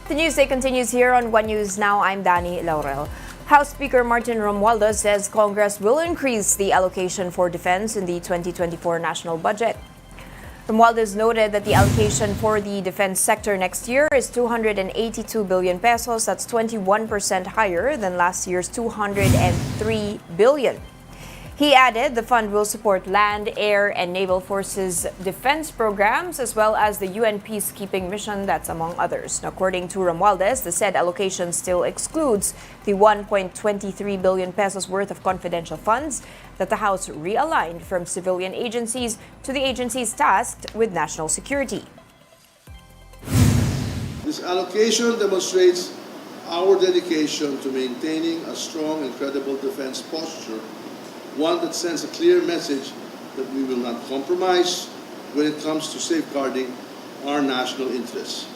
The news day continues here on One News Now. I'm Danny Laurel. House Speaker Martin Romualdez says Congress will increase the allocation for defense in the 2024 national budget. Romualdez noted that the allocation for the defense sector next year is 282 billion pesos. That's 21% higher than last year's 203 billion. He added the fund will support land, air, and naval forces defense programs as well as the UN peacekeeping mission, that's among others. Now, according to Romualdez, the said allocation still excludes the 1.23 billion pesos worth of confidential funds that the House realigned from civilian agencies to the agencies tasked with national security. This allocation demonstrates our dedication to maintaining a strong and credible defense posture, one that sends a clear message that we will not compromise when it comes to safeguarding our national interests.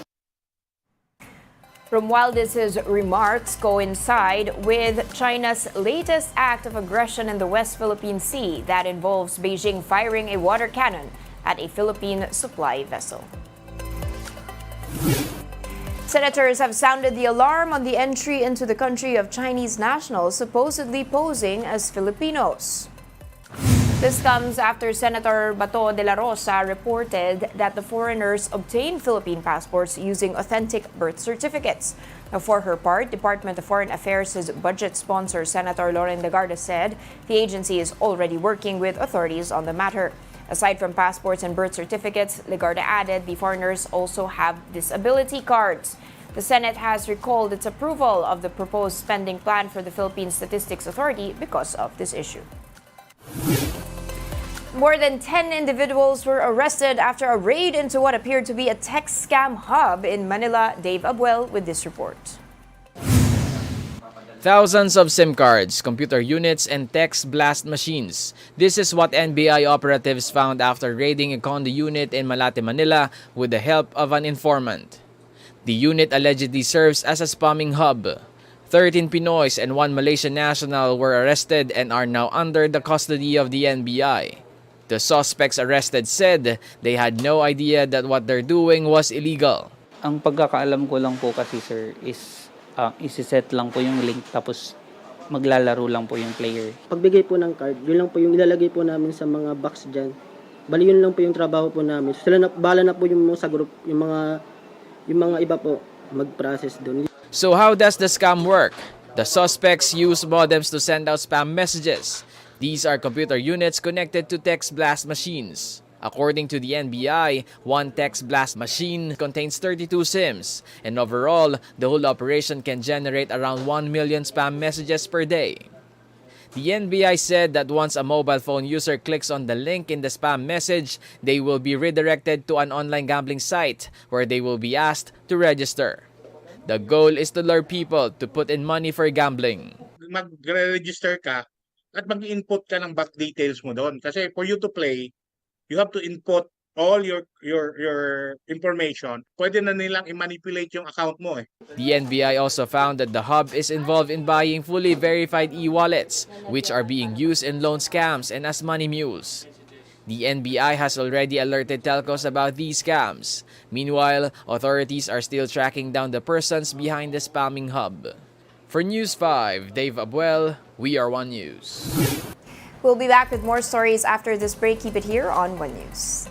Romualdez's remarks coincide with China's latest act of aggression in the West Philippine Sea that involves Beijing firing a water cannon at a Philippine supply vessel. Senators have sounded the alarm on the entry into the country of Chinese nationals supposedly posing as Filipinos. This comes after Senator Bato de la Rosa reported that the foreigners obtained Philippine passports using authentic birth certificates. Now, for her part, Department of Foreign Affairs' budget sponsor Senator Loren Legarda said the agency is already working with authorities on the matter. Aside from passports and birth certificates, Legarda added the foreigners also have disability cards. The Senate has recalled its approval of the proposed spending plan for the Philippine Statistics Authority because of this issue. More than 10 individuals were arrested after a raid into what appeared to be a text scam hub in Manila. Dave Abuel with this report. Thousands of SIM cards, computer units, and text blast machines. This is what NBI operatives found after raiding a condo unit in Malate, Manila with the help of an informant. The unit allegedly serves as a spamming hub. 13 Pinoys and 1 Malaysian national were arrested and are now under the custody of the NBI. The suspects arrested said they had no idea that what they're doing was illegal. Ang pagkakaalam ko lang po kasi sir is isi-set lang po yung link tapos maglalaro lang po yung player. Pagbigay po ng card, yun lang po yung ilalagay po namin sa mga box dyan. Bali yun lang po yung trabaho po namin. Sila na, bahala na po yung sa group, yung mga iba po mag-process doon. So how does the scam work? The suspects use modems to send out spam messages. These are computer units connected to text blast machines. According to the NBI, one text blast machine contains 32 SIMs, and overall, the whole operation can generate around 1 million spam messages per day. The NBI said that once a mobile phone user clicks on the link in the spam message, they will be redirected to an online gambling site where they will be asked to register. The goal is to lure people to put in money for gambling. Mag-register ka at mag-input ka ng bank details mo doon. Kasi for you to play, you have to input all your information. Pwede na nilang i-manipulate yung account mo eh. The NBI also found that the hub is involved in buying fully verified e-wallets, which are being used in loan scams and as money mules. The NBI has already alerted telcos about these scams. Meanwhile, authorities are still tracking down the persons behind the spamming hub. For News 5, Dave Abuel, We Are One News. We'll be back with more stories after this break. Keep it here on One News.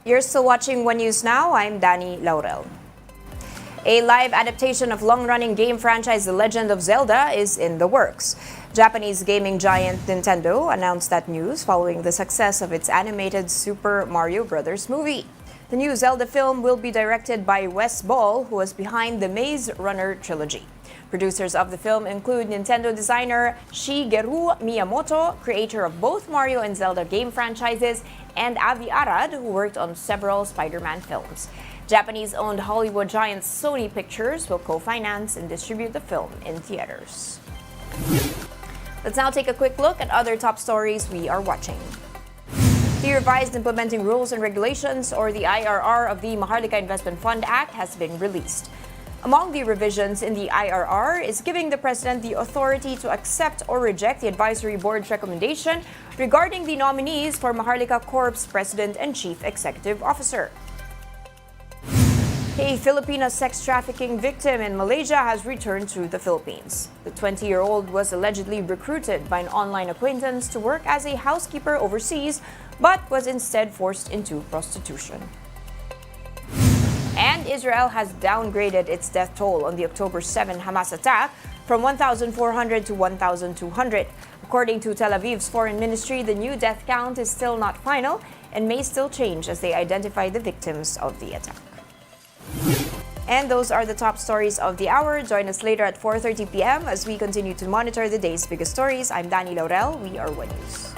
You're still watching One News Now. I'm Danny Laurel. A live adaptation of long-running game franchise The Legend of Zelda is in the works. Japanese gaming giant Nintendo announced that news following the success of its animated Super Mario Bros. Movie. The new Zelda film will be directed by Wes Ball, who was behind the Maze Runner trilogy. Producers of the film include Nintendo designer Shigeru Miyamoto, creator of both Mario and Zelda game franchises, and Avi Arad, who worked on several Spider-Man films. Japanese-owned Hollywood giant Sony Pictures will co-finance and distribute the film in theaters. Let's now take a quick look at other top stories we are watching. The revised Implementing Rules and Regulations, or the IRR, of the Maharlika Investment Fund Act has been released. Among the revisions in the IRR is giving the President the authority to accept or reject the Advisory Board's recommendation regarding the nominees for Maharlika Corp's President and Chief Executive Officer. A Filipino sex trafficking victim in Malaysia has returned to the Philippines. The 20-year-old was allegedly recruited by an online acquaintance to work as a housekeeper overseas, but was instead forced into prostitution. And Israel has downgraded its death toll on the October 7 Hamas attack from 1,400 to 1,200. According to Tel Aviv's foreign ministry, the new death count is still not final and may still change as they identify the victims of the attack. And those are the top stories of the hour. Join us later at 4:30 p.m. as we continue to monitor the day's biggest stories. I'm Danny Laurel. We are One News.